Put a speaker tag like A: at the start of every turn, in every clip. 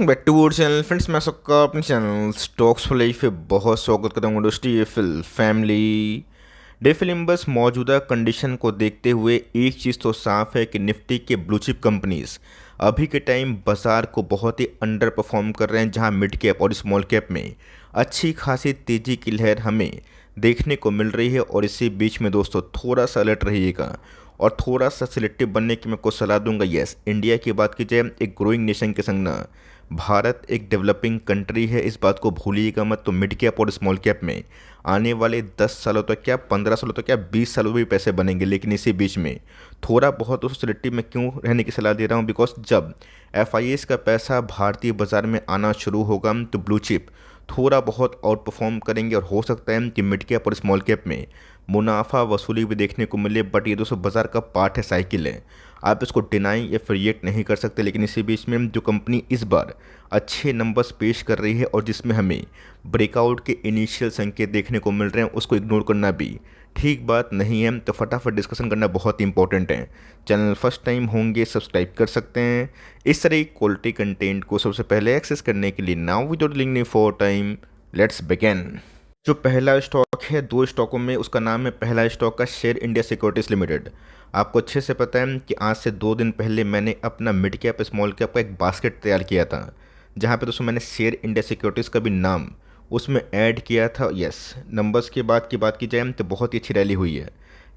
A: Back to our channel friends, मैं सबका अपने चैनल स्टॉक्स फॉर लाइफ पे बहुत स्वागत करता हूँ। Industry Eiffel family day film बस मौजूदा कंडीशन को देखते हुए एक चीज़ तो साफ है कि निफ्टी के ब्लू चिप कंपनीज अभी के टाइम बाजार को बहुत ही अंडर परफॉर्म कर रहे हैं, जहां मिड कैप और स्मॉल कैप में अच्छी खासी तेज़ी की लहर हमें देखने को मिल रही है। और इसी बीच में दोस्तों थोड़ा सा अलर्ट रहिएगा और थोड़ा सा सिलेक्टिव बनने की मैं कुछ सलाह दूंगा। यस, इंडिया की बात की जाए, एक ग्रोइंग नेशन के संग ना भारत एक डेवलपिंग कंट्री है, इस बात को भूलिएगा मत। तो मिड कैप और स्मॉल कैप में आने वाले 10 सालों तक क्या 15 सालों तक क्या 20 सालों में भी पैसे बनेंगे। लेकिन इसी बीच में थोड़ा बहुत उस सिलेक्टिव में क्यों रहने की सलाह दे रहा हूँ, बिकॉज जब एफ का पैसा भारतीय बाजार में आना शुरू होगा तो ब्लू चिप थोड़ा बहुत आउट परफॉर्म करेंगे और हो सकता है कि मिड कैप और स्मॉल कैप में मुनाफा वसूली भी देखने को मिले। बट ये दोस्तों बाजार का पार्ट है, साइकिल है, आप इसको डिनाई या फिर रिएक्ट नहीं कर सकते। लेकिन इसी बीच में जो कंपनी इस बार अच्छे नंबर्स पेश कर रही है और जिसमें हमें ब्रेकआउट के इनिशियल संकेत देखने को मिल रहे हैं, उसको इग्नोर करना भी ठीक बात नहीं है। तो फटाफट डिस्कशन करना बहुत इंपॉर्टेंट है। चैनल फर्स्ट टाइम होंगे सब्सक्राइब कर सकते हैं इस तरह क्वालिटी कंटेंट को सबसे पहले एक्सेस करने के लिए। Now without link for time let's begin. जो पहला स्टॉक है, दो स्टॉकों में, उसका नाम है पहला स्टॉक का शेयर इंडिया सिक्योरिटीज लिमिटेड। आपको अच्छे से पता है कि आज से 2 दिन पहले मैंने अपना मिड कैप स्मॉल कैप का एक बास्केट तैयार किया था, जहाँ पे दोस्तों मैंने शेयर इंडिया सिक्योरिटीज़ का भी नाम उसमें ऐड किया था। यस, नंबर्स की बात की जाए तो बहुत ही अच्छी रैली हुई है।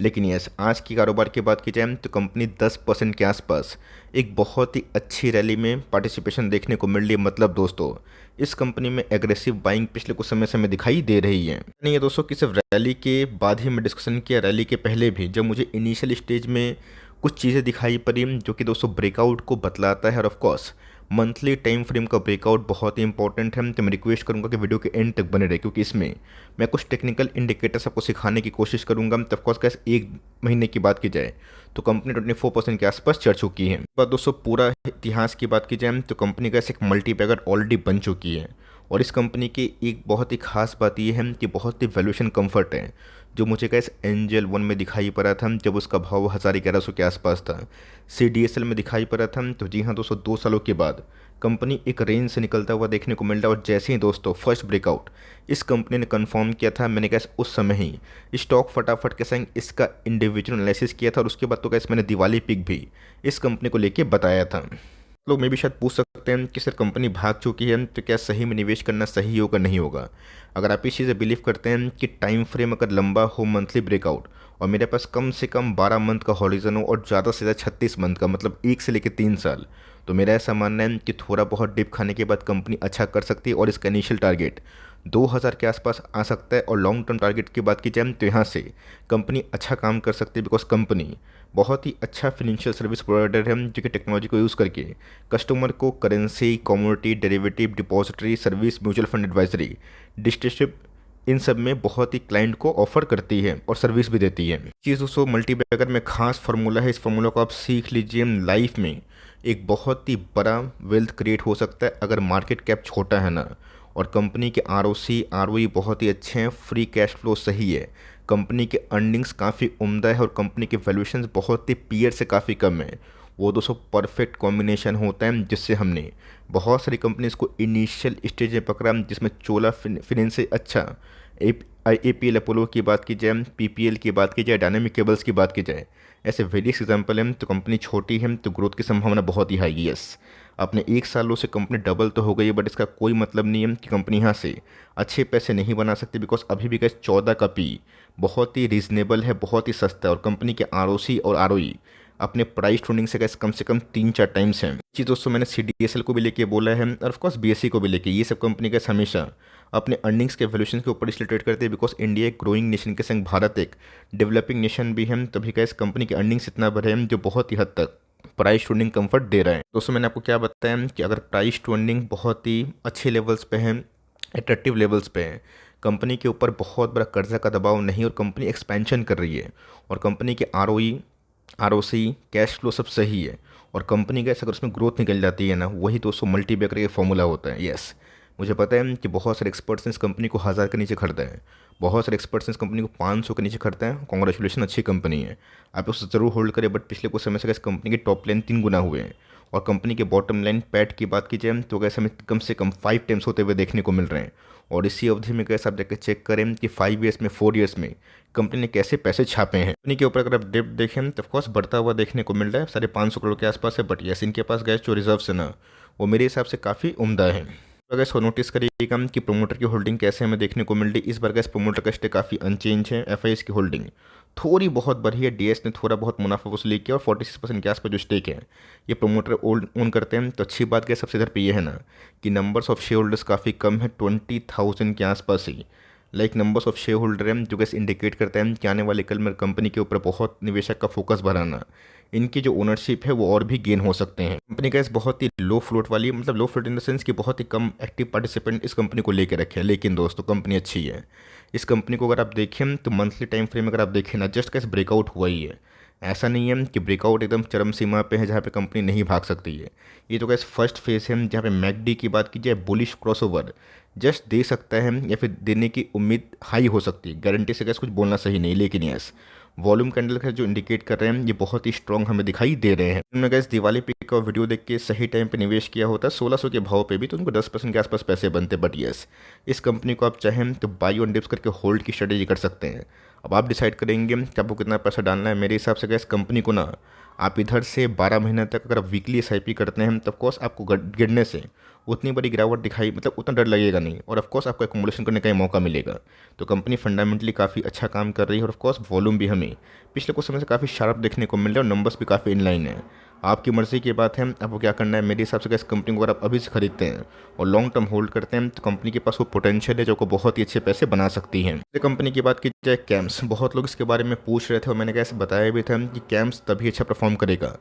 A: लेकिन यस, आज की कारोबार की बात की जाए तो कंपनी 10% के आसपास एक बहुत ही अच्छी रैली में पार्टिसिपेशन देखने को मिल रही है। मतलब दोस्तों इस कंपनी में एग्रेसिव बाइंग पिछले कुछ समय से हमें दिखाई दे रही है। नहीं है दोस्तों कि सिर्फ रैली के बाद ही मैं डिस्कशन किया, रैली के पहले भी जब मुझे इनिशियल स्टेज में कुछ चीज़ें दिखाई पड़ी जो कि दोस्तों ब्रेकआउट को बतलाता है। और of course monthly time frame का ब्रेकआउट बहुत ही इंपॉर्टेंट है। तो मैं रिक्वेस्ट करूंगा कि वीडियो के एंड तक बने रहे, क्योंकि इसमें मैं कुछ टेक्निकल इंडिकेटर्स आपको सिखाने की कोशिश करूंगा। तो ऑफकोर्स कैसे एक महीने की बात की जाए तो कंपनी 24% के आसपास चढ़ चुकी है। पर दोस्तों पूरा इतिहास की बात की जाए तो कंपनी का एक मल्टी बैगर ऑलरेडी बन चुकी है। और इस कंपनी की एक बहुत ही खास बात यह है कि बहुत ही वैल्यूएशन कंफर्ट है, जो मुझे कैस एंजल 1 में दिखाई पड़ा था जब उसका भाव 1100 के आसपास था। CDSL में दिखाई पड़ा था। तो जी हाँ दोस्तों, 2 सालों के बाद कंपनी एक रेंज से निकलता हुआ देखने को मिल रहा है। और जैसे ही दोस्तों फर्स्ट ब्रेकआउट इस कंपनी ने कंफर्म किया था, मैंने कैसे उस समय ही स्टॉक फटाफट के संग इसका इंडिविजुअल एनालिसिस किया था। और उसके बाद तो कैसे मैंने दिवाली पिक भी इस कंपनी को लेके बताया था। लोग में भी शायद पूछ सकते हैं कि सर कंपनी भाग चुकी है तो क्या सही में निवेश करना सही होगा नहीं होगा। अगर आप इस चीज़ से बिलीव करते हैं कि टाइम फ्रेम अगर लंबा हो, मंथली ब्रेकआउट, और मेरे पास कम से कम 12 मंथ का हॉरिजन हो और ज़्यादा से ज़्यादा 36 मंथ का, मतलब 1 से लेकर 3 साल, तो मेरा ऐसा मानना है कि थोड़ा बहुत डिप खाने के बाद कंपनी अच्छा कर सकती है। और इसका इनिशियल टारगेट 2000 के आसपास आ सकता है। और लॉन्ग टर्म टारगेट की बात की जाए तो यहाँ से कंपनी अच्छा काम कर सकती है, बिकॉज कंपनी बहुत ही अच्छा फिनेंशियल सर्विस प्रोवाइडर है, जो कि टेक्नोलॉजी को यूज़ करके कस्टमर को currency, commodity, derivative, depository service, mutual fund advisory, distribution, इन सब में बहुत ही क्लाइंट को ऑफर करती है और सर्विस भी देती है। चीज़ दोस्तों मल्टी बैगर में खास फार्मूला है, इस फार्मूला को आप सीख लीजिए। लाइफ में एक बहुत ही बड़ा वेल्थ क्रिएट हो सकता है अगर मार्केट कैप छोटा है ना, और कंपनी के ROC ROE बहुत ही अच्छे हैं, फ्री कैश फ्लो सही है, कंपनी के अर्निंग्स काफ़ी उम्दा है और कंपनी के वैल्यूएशन बहुत ही पीयर से काफ़ी कम है। वो दोस्तों परफेक्ट कॉम्बिनेशन होता है, जिससे हमने बहुत सारी कंपनीज को इनिशियल स्टेज में पकड़ा, जिसमें चोला फिनेंस से अच्छा, APL अपोलो की बात की जाए, PPL की बात की जाए, डायनामिक केबल्स की बात की जाए, ऐसे वेरियस एग्जाम्पल हैं। तो कंपनी छोटी है तो ग्रोथ की संभावना बहुत ही हाई है। यस, अपने 1 सालों से कंपनी डबल तो हो गई है, बट इसका कोई मतलब नहीं है कि कंपनी यहाँ से अच्छे पैसे नहीं बना सकती, बिकॉज अभी भी कैसे 14 का P बहुत ही रीजनेबल है, बहुत ही सस्ता है। और कंपनी के ROC और ROE अपने प्राइस ट्रेंडिंग से कम 3-4 टाइम्स हैं। चीज़ दोस्तों मैंने CDSL को भी लेके बोला है और ऑफकोर्स BSE को भी लेके, ये सब कंपनी का हमेशा अपने अर्निंग्स के वैल्यूएशन के ऊपर इसलिए ट्रेड करते हैं बिकॉज इंडिया एक ग्रोइंग नेशन के संग भारत एक डेवलपिंग नेशन भी है। तभी का इस कंपनी के अर्निंग्स इतना बढ़े हैं जो बहुत ही हद तक प्राइस टू अर्निंग कंफर्ट दे रहे हैं। दोस्तों मैंने आपको क्या बताया कि अगर प्राइस टू अर्निंग बहुत ही अच्छे लेवल्स पे हैं, अट्रैक्टिव लेवल्स पे हैं, कंपनी के ऊपर बहुत बड़ा कर्जा का दबाव नहीं, और कंपनी एक्सपेंशन कर रही है, और कंपनी के ROE ROC कैश फ्लो सब सही है, और कंपनी का अगर उसमें ग्रोथ निकल जाती है ना, वही दोस्तों मल्टी बैगर का फॉर्मूला होता है। यस, मुझे पता है कि बहुत सारे एक्सपर्ट्स इस कंपनी को 1000 के नीचे खरीदते हैं, बहुत सारे एक्सपर्ट्स इस कंपनी को 500 के नीचे खरीदते हैं। कॉन्ग्रेचुलेशन, अच्छी कंपनी है, आप उससे ज़रूर होल्ड करें। बट पिछले कुछ समय से इस कंपनी के टॉप लाइन 3 गुना हुए हैं, और कंपनी के बॉटम लाइन पैट की बात की जाए तो गैस हमें कम से कम 5 टाइम्स होते हुए देखने को मिल रहे हैं। और इसी अवधि में गैस आप जाकर चेक करें कि 5 ईयर्स में 4 ईयर्स में कंपनी ने कैसे पैसे छापे हैं। कंपनी के ऊपर अगर आप डेप्ट देखें तो ऑफकोर्स बढ़ता हुआ देखने को मिल रहा है, 550 करोड़ के आसपास है। बट यस, इनके पास गैस जो रिजर्व्स है ना, वो मेरे हिसाब से काफ़ी उम्दा है। अगर इसको नोटिस करिएगा कि प्रोमोटर की होल्डिंग कैसे हमें देखने को मिल रही, इस बार गैस प्रोमोटर का स्टे काफ़ी अनचेंज है। एफआईएस की होल्डिंग थोड़ी बहुत बढ़ी है, डीएस ने थोड़ा बहुत मुनाफा वसूली किया और 46% के आसपास जो स्टेक है ये प्रोमोटर ओन करते हैं। तो अच्छी बात क्या सबसे इधर पे ये है ना कि नंबर्स ऑफ शेयर होल्डर्स काफ़ी कम है, 20,000 के आसपास ही नंबर्स ऑफ शेयर होल्डर हैं, जो कैसे इंडिकेट करता है कि आने वाले कल में कंपनी के ऊपर बहुत निवेशक का फोकस बढ़ाना, इनकी जो ओनरशिप है वो और भी गेन हो सकते हैं। कंपनी का इस बहुत ही लो फ्लोट वाली, मतलब लो फ्लोट इन द सेंस कि बहुत ही कम एक्टिव पार्टिसिपेंट इस कंपनी को लेकर रखे हैं। लेकिन दोस्तों कंपनी अच्छी है। इस कंपनी को अगर आप देखें तो मंथली टाइम फ्रेम अगर आप देखें ना, जस्ट कैसे ब्रेकआउट हुआ ही है। ऐसा नहीं है कि ब्रेकआउट एकदम चरम सीमा पे है जहाँ पे कंपनी नहीं भाग सकती है। ये तो कैसे फर्स्ट फेज है जहाँ पे मैकडी की बात की जाए, बुलिश क्रॉसओवर जस्ट दे सकता है या फिर देने की उम्मीद हाई हो सकती है। गारंटी से कैसे कुछ बोलना सही नहीं, लेकिन यस वॉल्यूम कैंडल का जो इंडिकेट कर रहे हैं ये बहुत ही स्ट्रॉन्ग हमें दिखाई दे रहे हैं। उन्होंने गैस दिवाली पे का वीडियो देख के सही टाइम पे निवेश किया होता 1600 के भाव पे भी तो उनको 10% के आसपास पैसे बनते। बट यस, इस कंपनी को आप चाहें तो बाई ऑन डिप्स करके होल्ड की स्ट्रेटेजी कर सकते हैं। अब आप डिसाइड करेंगे कि आपको कितना पैसा डालना है। मेरे हिसाब से गैस कंपनी को ना आप इधर से 12 महीने तक अगर आप वीकली एसआईपी करते हैं तो ऑफकोर्स आपको गिरने से उतनी बड़ी गिरावट दिखाई, मतलब उतना डर लगेगा नहीं, और ऑफकोर्स आपको एकोमोडेशन करने का ही मौका मिलेगा। तो कंपनी फंडामेंटली काफ़ी अच्छा काम कर रही है और ऑफकोर्स वॉल्यूम भी हमें पिछले कुछ समय से काफ़ी शार्प देखने को मिल रहा है और नंबर्स भी काफ़ी इनलाइन है। आपकी मर्ज़ी की बात है आपको क्या करना है। मेरे हिसाब से इस कंपनी को अगर आप अभी से खरीदते हैं और लॉन्ग टर्म होल्ड करते हैं तो कंपनी के पास वो पोटेंशियल है जो को बहुत ही अच्छे पैसे बना सकती है। कंपनी की बात की जाए कैम्स, बहुत लोग इसके बारे में पूछ रहे थे और मैंने कैसे बताया भी था कि कैम्स तभी अच्छा परफॉर्म करेगा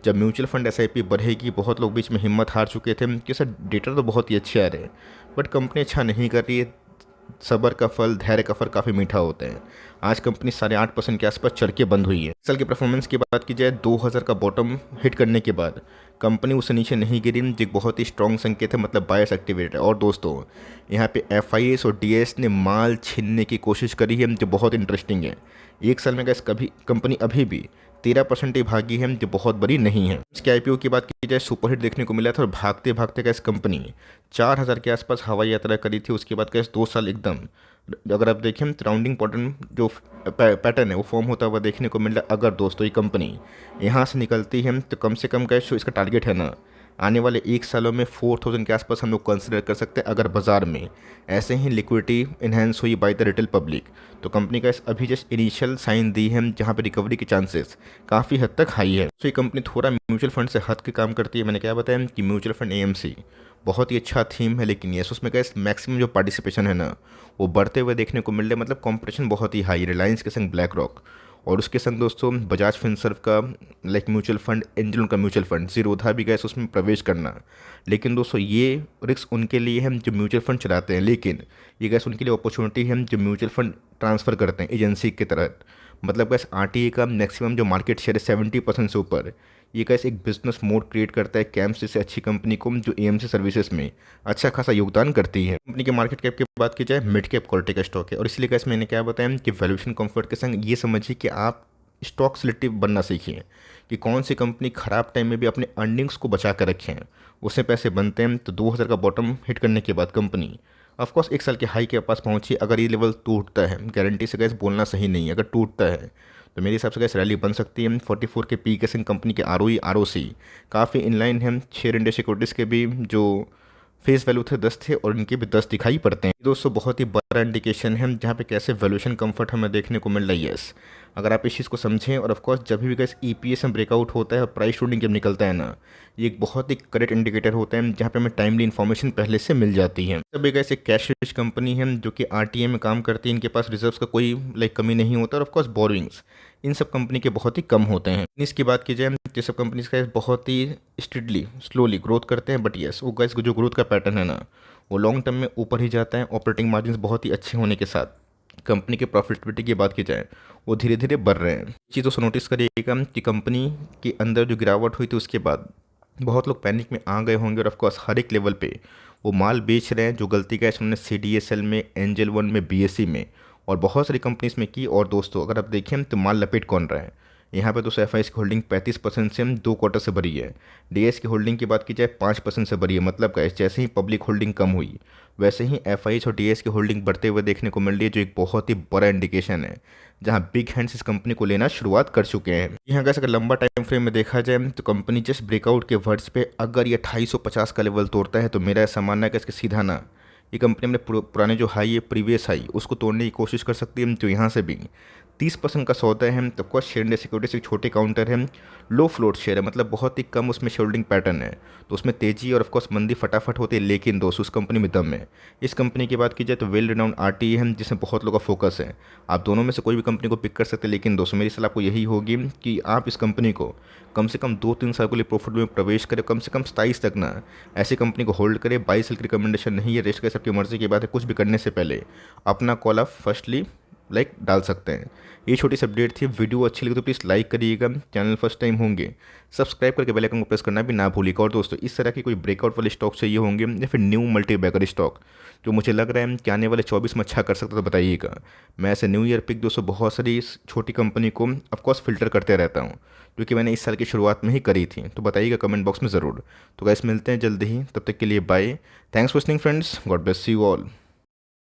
A: जब म्यूचुअल फंड एसआईपी बढ़ेगी। बहुत लोग बीच में हिम्मत हार चुके थे कि सर डेटा तो बहुत ही अच्छे आ रहे हैं बट कंपनी अच्छा नहीं कर रही है। सब्र का फल, धैर्य का फल काफ़ी मीठा होता है। आज कंपनी 8.5% के आसपास चढ़ के बंद हुई है। साल की परफॉर्मेंस की बात की जाए 2000 का बॉटम हिट करने के बाद कंपनी उससे नीचे नहीं गिरी, जो एक बहुत ही स्ट्रॉन्ग संकेत है, मतलब बायर्स एक्टिवेटेड है। और दोस्तों यहाँ पे एफआईएस और डीएस ने माल छीनने की कोशिश करी है जो बहुत इंटरेस्टिंग है। एक साल में गैस कभी कंपनी अभी भी 13% ही भागी है जो बहुत बड़ी नहीं है। इसके आईपीओ की बात की जाए सुपरहिट देखने को मिला था और भागते भागते गैस कंपनी 4000 के आसपास हवाई यात्रा करी थी। उसके बाद गैस 2 साल एकदम, अगर आप देखें तो राउंडिंग पैटर्न जो पैटर्न है वो फॉर्म होता हुआ देखने को मिल रहा है। अगर दोस्तों ये कंपनी यहाँ से निकलती है तो कम से कम गैस जो इसका टारगेट है ना, आने वाले 1 सालों में 4000 के आसपास हम लोग कंसिडर कर सकते हैं। अगर बाजार में ऐसे ही लिक्विडिटी इन्हेंस हुई बाय द रिटेल पब्लिक तो कंपनी का इस अभी जस्ट इनिशियल साइन दी है जहाँ पे रिकवरी के चांसेस काफ़ी हद तक हाई है। तो ये कंपनी थोड़ा म्यूचुअल फंड से हट के काम करती है। मैंने क्या बताया कि म्यूचुअल फंड एएमसी बहुत ही अच्छा थीम है, लेकिन यस उसमें क्या मैक्सिमम जो पार्टिसिपेशन है ना वो बढ़ते हुए देखने को मिल रहा है। मतलब कॉम्पिटिशन बहुत ही हाई, रिलायंस के संग ब्लैक रॉक और उसके संग दोस्तों बजाज फिनसर्व का म्यूचुअल फंड, एंजल उनका म्यूचुअल फंड जीरोधा भी गैस उसमें प्रवेश करना। लेकिन दोस्तों ये रिस्क उनके लिए है जो म्यूचुअल फंड चलाते हैं, लेकिन ये गैस उनके लिए अपॉर्चुनिटी है जो म्यूचुअल फंड ट्रांसफ़र करते हैं एजेंसी के तहत। मतलब गैस आरटीए का मैक्सिमम जो मार्केट शेयर है 70% से ऊपर, ये कैसे एक बिजनेस मोड क्रिएट करता है कैम्स जैसे अच्छी कंपनी को जो एएमसी सर्विसेज में अच्छा खासा योगदान करती है। कंपनी के मार्केट कैप की बात की जाए मिड कैप क्वालिटी का स्टॉक है और इसलिए कैसे मैंने क्या बताया कि वैल्यूएशन कंफर्ट के संग ये समझिए कि आप स्टॉक सिलेक्टिव बनना सीखिए कि कौन सी कंपनी खराब टाइम में भी अपने अर्निंग्स को बचा कर रखें, उससे पैसे बनते हैं। तो 2000 का बॉटम हिट करने के बाद कंपनी ऑफकोर्स 1 साल के हाई के पास पहुंची। अगर ये लेवल टूटता है, गारंटी से गैस बोलना सही नहीं है, अगर टूटता है तो मेरे हिसाब से गैस रैली बन सकती है। 44 के पी के संग कंपनी के आरओई आरओसी काफ़ी इनलाइन है। शेयर इंडिया सिक्योरिटीज़ के भी जो फेस वैल्यू थे 10 थे और इनके भी 10 दिखाई पड़ते हैं। दोस्तों बहुत ही बड़ा इंडिकेशन है जहाँ पे कैसे वैल्यूएशन कंफर्ट हमें देखने को मिल रही है। अगर आप इस चीज़ को समझें और ऑफकोर्स जब भी गैस ईपीएस में ब्रेकआउट होता है और प्राइस शूटिंग जब निकलता है ना, ये एक बहुत ही करेक्ट इंडिकेटर होता है जहाँ पे हमें टाइमली इन्फॉर्मेशन पहले से मिल जाती है। तब एक ऐसे कैश रिच कंपनी है जो कि आरटीए में काम करती है, इनके पास रिजर्व्स का कोई कमी नहीं होता और ऑफकोर्स बोरिंग्स इन सब कंपनी के बहुत ही कम होते हैं। इसकी बात की जाए तो सब कंपनीज का बहुत ही स्टेडली स्लोली ग्रोथ करते हैं। बट यस वो गैस जो ग्रोथ का पैटर्न है ना वो लॉन्ग टर्म में ऊपर ही जाता है। ऑपरेटिंग मार्जिन बहुत ही अच्छे होने के साथ कंपनी के प्रॉफिटेबिलिटी की बात की जाए वो धीरे धीरे बढ़ रहे हैं। चीज़ों से नोटिस करिएगा कि कंपनी के अंदर जो गिरावट हुई थी उसके बाद बहुत लोग पैनिक में आ गए होंगे और ऑफकोर्स हर एक लेवल पे वो माल बेच रहे हैं जो गलती का उन्होंने CDSL में, एंजल वन में, BSE में और बहुत सारी कंपनीज में की। और दोस्तों अगर आप देखें तो माल लपेट कौन रहा है, यहाँ पे दोस्तों एफ की होल्डिंग 35% से 2 क्वार्टर से बढ़ी है। डी की होल्डिंग की बात की जाए 5% से बढ़ी है। मतलब गाइस जैसे ही पब्लिक होल्डिंग कम हुई वैसे ही एफ और डी की होल्डिंग बढ़ते हुए देखने को मिल रही है, जो एक बहुत ही बड़ा इंडिकेशन है जहाँ बिग हैंड्स इस कंपनी को लेना शुरुआत कर चुके हैं। यहाँ का अगर लंबा टाइम फ्रेम में देखा जाए तो कंपनी जस्ट ब्रेकआउट के वर्ड्स पे अगर ये 2850 का लेवल तोड़ता है तो मेरा ऐसा मानना है कि इसके सीधा ना ये कंपनी अपने पुराने जो हाई है प्रीवियस हाई उसको तोड़ने की कोशिश कर सकती है। तो यहाँ से भी 30% का सौदा है। तो ऑफकोर्स शेयर इंडिया सिक्योरिटीज एक छोटे काउंटर है, लो फ्लोट शेयर है, मतलब बहुत ही कम उसमें शेयरहोल्डिंग पैटर्न है, तो उसमें तेजी और ऑफकोर्स मंदी फटाफट होती है। लेकिन दोस्त उस कंपनी में दम है। इस कंपनी की बात की जाए तो वेल रिनाउंड आरटी है जिसमें बहुत लोगों का फोकस है। आप दोनों में से कोई भी कंपनी को पिक कर सकते हैं। लेकिन दोस्तों मेरी सलाह आपको यही होगी कि आप इस कंपनी को कम से कम 2-3 साल के लिए प्रॉफिट में प्रवेश करें, कम से कम 27 तक ना ऐसी कंपनी को होल्ड करें। 22 साल की रिकमेंडेशन नहीं है, रेस्ट का सबकी मर्जी की बात है। कुछ भी करने से पहले अपना कॉल आप फर्स्टली डाल सकते हैं। ये छोटी सी अपडेट थी। वीडियो अच्छी लगी तो प्लीज़ लाइक करिएगा। चैनल फर्स्ट टाइम होंगे सब्सक्राइब करके बेल आइकन को प्रेस करना भी ना भूलिएगा। और दोस्तों इस तरह की कोई ब्रेकआउट वाले स्टॉक चाहिए होंगे या फिर न्यू मल्टी बैगर स्टॉक जो मुझे लग रहा है कि आने वाले 24 में अच्छा कर सकता तो बताइएगा। मैं ऐसे न्यू ईयर पिक दोस्तों बहुत सारी इस छोटी कंपनी को ऑफकोर्स फिल्टर करते रहता हूँ, क्योंकि मैंने इस साल की शुरुआत में ही करी थी। तो बताइएगा कमेंट बॉक्स में ज़रूर। तो गाइस मिलते हैं जल्दी ही, तब तक के लिए bye. Thanks for listening friends, God bless you all.